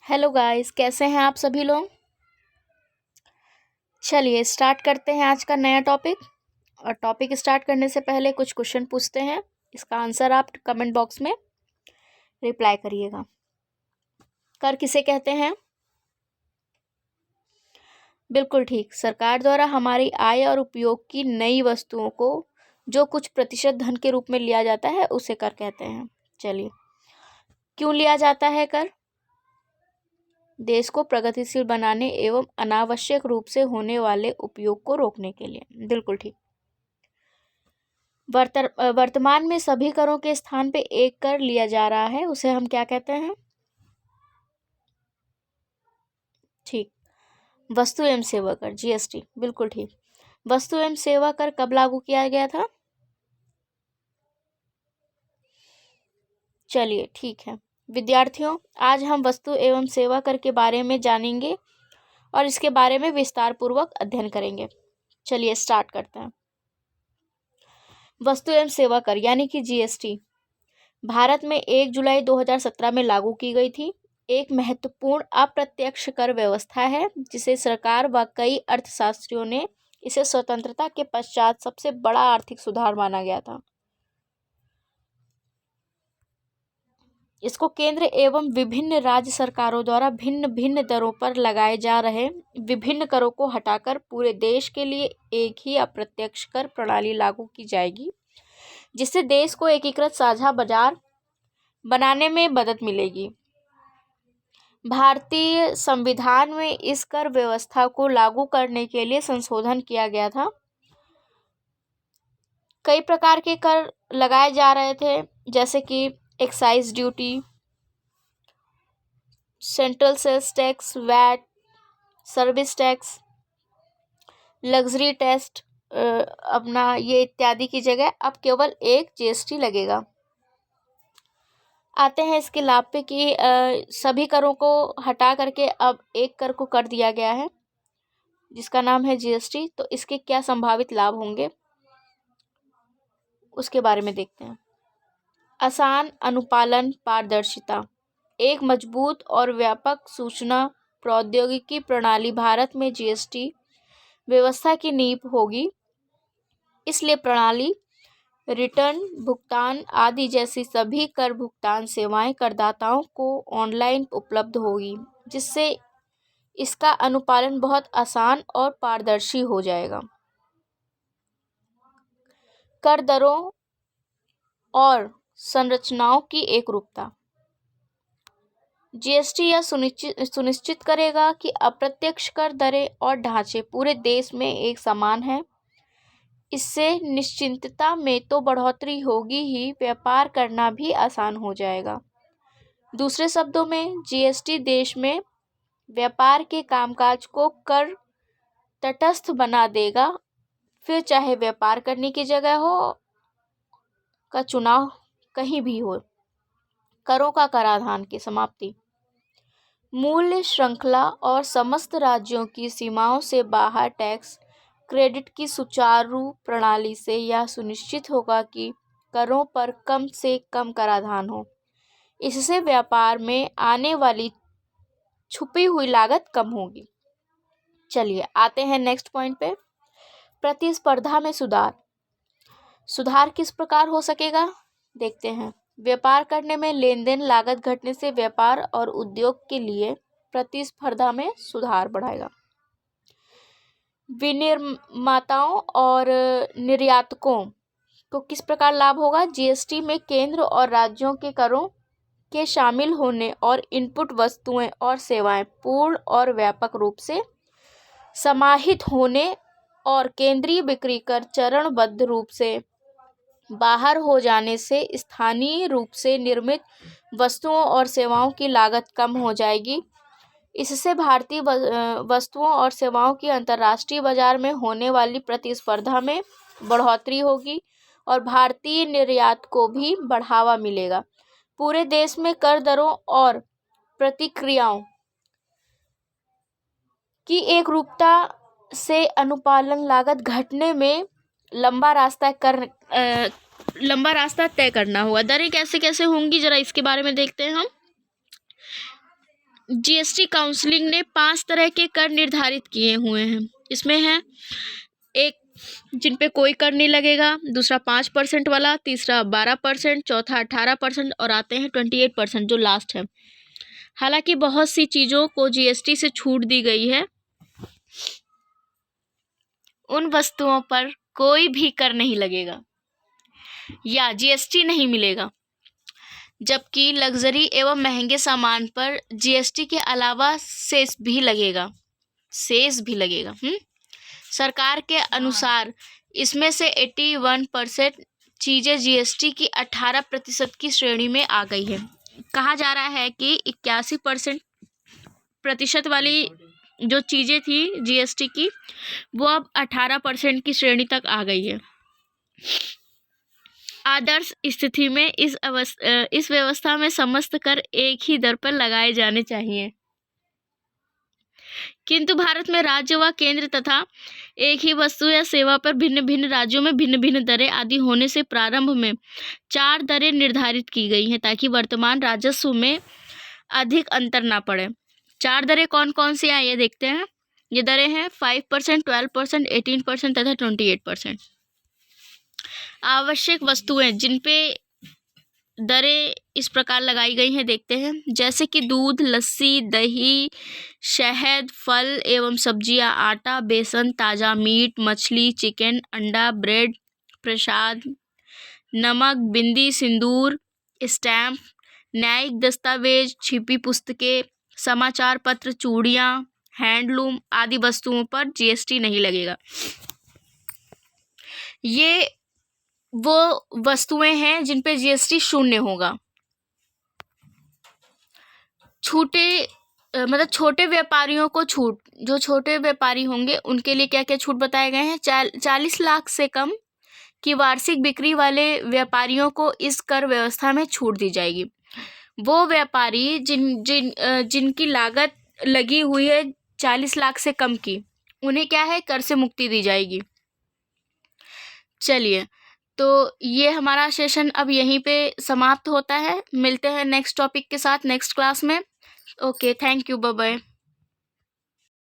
Hello guys, कैसे हैं आप सभी लोग। चलिए स्टार्ट करते हैं आज का नया टॉपिक। और टॉपिक स्टार्ट करने से पहले कुछ क्वेश्चन पूछते हैं। इसका आंसर आप कमेंट बॉक्स में रिप्लाई करिएगा। कर किसे कहते हैं? बिल्कुल ठीक, सरकार द्वारा हमारी आय और उपयोग की नई वस्तुओं को जो कुछ प्रतिशत धन के रूप में लिया जाता है उसे कर कहते हैं। चलिए, क्यों लिया जाता है कर? देश को प्रगतिशील बनाने एवं अनावश्यक रूप से होने वाले उपयोग को रोकने के लिए। बिल्कुल ठीक। वर्तमान में सभी करों के स्थान पे एक कर लिया जा रहा है, उसे हम क्या कहते हैं? ठीक, वस्तु एवं सेवा कर, जीएसटी। बिल्कुल ठीक। वस्तु एवं सेवा कर कब लागू किया गया था? चलिए ठीक है विद्यार्थियों, आज हम वस्तु एवं सेवा कर के बारे में जानेंगे और इसके बारे में विस्तार पूर्वक अध्ययन करेंगे। चलिए स्टार्ट करते हैं। वस्तु एवं सेवा कर यानी कि जीएसटी भारत में 1 जुलाई 2017 में लागू की गई थी। एक महत्वपूर्ण अप्रत्यक्ष कर व्यवस्था है जिसे सरकार व कई अर्थशास्त्रियों ने इसे स्वतंत्रता के पश्चात सबसे बड़ा आर्थिक सुधार माना गया था। इसको केंद्र एवं विभिन्न राज्य सरकारों द्वारा भिन्न भिन्न दरों पर लगाए जा रहे विभिन्न करों को हटाकर पूरे देश के लिए एक ही अप्रत्यक्ष कर प्रणाली लागू की जाएगी, जिससे देश को एकीकृत साझा बाजार बनाने में मदद मिलेगी। भारतीय संविधान में इस कर व्यवस्था को लागू करने के लिए संशोधन किया गया था। कई प्रकार के कर लगाए जा रहे थे, जैसे कि excise duty, central sales tax, VAT, service tax, luxury टेस्ट अपना ये इत्यादि की जगह अब केवल एक जीएसटी लगेगा। आते हैं इसके लाभ पे कि सभी करों को हटा करके अब एक कर को कर दिया गया है जिसका नाम है जीएसटी। तो इसके क्या संभावित लाभ होंगे उसके बारे में देखते हैं। आसान अनुपालन, पारदर्शिता। एक मजबूत और व्यापक सूचना प्रौद्योगिकी प्रणाली भारत में जीएसटी व्यवस्था की नींव होगी। इसलिए प्रणाली, रिटर्न भुगतान आदि जैसी सभी कर भुगतान सेवाएं करदाताओं को ऑनलाइन उपलब्ध होगी, जिससे इसका अनुपालन बहुत आसान और पारदर्शी हो जाएगा। कर दरों और संरचनाओं की एकरूपता। जीएसटी यह सुनिश्चित करेगा कि अप्रत्यक्ष कर दरें और ढांचे पूरे देश में एक समान है। इससे निश्चितता में तो बढ़ोतरी होगी ही, व्यापार करना भी आसान हो जाएगा। दूसरे शब्दों में जीएसटी देश में व्यापार के कामकाज को कर तटस्थ बना देगा। फिर चाहे व्यापार करने की जगह हो का चुनाव कहीं भी हो। करों का कराधान की समाप्ति। मूल्य श्रृंखला और समस्त राज्यों की सीमाओं से बाहर टैक्स क्रेडिट की सुचारू प्रणाली से यह सुनिश्चित होगा कि करों पर कम से कम कराधान हो। इससे व्यापार में आने वाली छुपी हुई लागत कम होगी। चलिए आते हैं नेक्स्ट पॉइंट पे। प्रतिस्पर्धा में सुधार। सुधार किस प्रकार हो सकेगा देखते हैं। व्यापार करने में लेन देन लागत घटने से व्यापार और उद्योग के लिए प्रतिस्पर्धा में सुधार बढ़ाएगा। विनिर्माताओं और निर्यातकों को किस प्रकार लाभ होगा? जीएसटी में केंद्र और राज्यों के करों के शामिल होने और इनपुट वस्तुएं और सेवाएं पूर्ण और व्यापक रूप से समाहित होने और केंद्रीय बिक्री कर चरणबद्ध रूप से बाहर हो जाने से स्थानीय रूप से निर्मित वस्तुओं और सेवाओं की लागत कम हो जाएगी। इससे भारतीय वस्तुओं और सेवाओं की अंतर्राष्ट्रीय बाजार में होने वाली प्रतिस्पर्धा में बढ़ोतरी होगी और भारतीय निर्यात को भी बढ़ावा मिलेगा। पूरे देश में कर दरों और प्रतिक्रियाओं की एकरूपता से अनुपालन लागत घटने में लंबा रास्ता तय करना होगा। दरें कैसे कैसे होंगी जरा इसके बारे में देखते हैं हम। जीएसटी काउंसिलिंग ने 5 तरह के कर निर्धारित किए हुए हैं। इसमें है एक जिन पे कोई कर नहीं लगेगा, दूसरा 5% वाला, तीसरा 12%, चौथा 18% और आते हैं 28% जो लास्ट है। हालांकि बहुत सी चीज़ों को जीएसटी से छूट दी गई है। उन वस्तुओं पर कोई भी कर नहीं लगेगा या जीएसटी नहीं मिलेगा, जबकि लग्जरी एवं महंगे सामान पर जीएसटी के अलावा सेस भी लगेगा। सरकार के अनुसार इसमें से 81% चीज़ें जीएसटी की 18% की श्रेणी में आ गई है। कहा जा रहा है कि 81% वाली जो चीज़ें थी जीएसटी की, वो अब 18% की श्रेणी तक आ गई है। आदर्श स्थिति में इस व्यवस्था में समस्त कर एक ही दर पर लगाए जाने चाहिए, किंतु भारत में राज्य व केंद्र तथा एक ही वस्तु या सेवा पर भिन्न भिन्न राज्यों में भिन्न भिन्न दरें आदि होने से प्रारंभ में 4 दरें निर्धारित की गई हैं, ताकि वर्तमान राजस्व में अधिक अंतर ना पड़े। 4 दरें कौन कौन सी हैं ये देखते हैं। ये दरें हैं 5%, 12%, 18% तथा 28%। आवश्यक वस्तुएं जिन पे दरें इस प्रकार लगाई गई हैं देखते हैं, जैसे कि दूध, लस्सी, दही, शहद, फल एवं सब्जियां, आटा, बेसन, ताज़ा मीट, मछली, चिकन, अंडा, ब्रेड, प्रसाद, नमक, बिंदी, सिंदूर, स्टैम्प, न्यायिक दस्तावेज, छिपी पुस्तकें, समाचार पत्र, चूड़ियाँ, हैंडलूम आदि वस्तुओं पर जीएसटी नहीं लगेगा। ये वो वस्तुएं हैं जिन पे जीएसटी 0 होगा। छोटे व्यापारियों को छूट, जो छोटे व्यापारी होंगे उनके लिए क्या क्या छूट बताए गए हैं। 40 लाख से कम की वार्षिक बिक्री वाले व्यापारियों को इस कर व्यवस्था में छूट दी जाएगी। वो व्यापारी जिनकी लागत लगी हुई है 40 लाख से कम की, उन्हें क्या है, कर से मुक्ति दी जाएगी। चलिए, तो ये हमारा सेशन अब यहीं पे समाप्त होता है। मिलते हैं नेक्स्ट टॉपिक के साथ नेक्स्ट क्लास में। Okay, thank you, bye bye.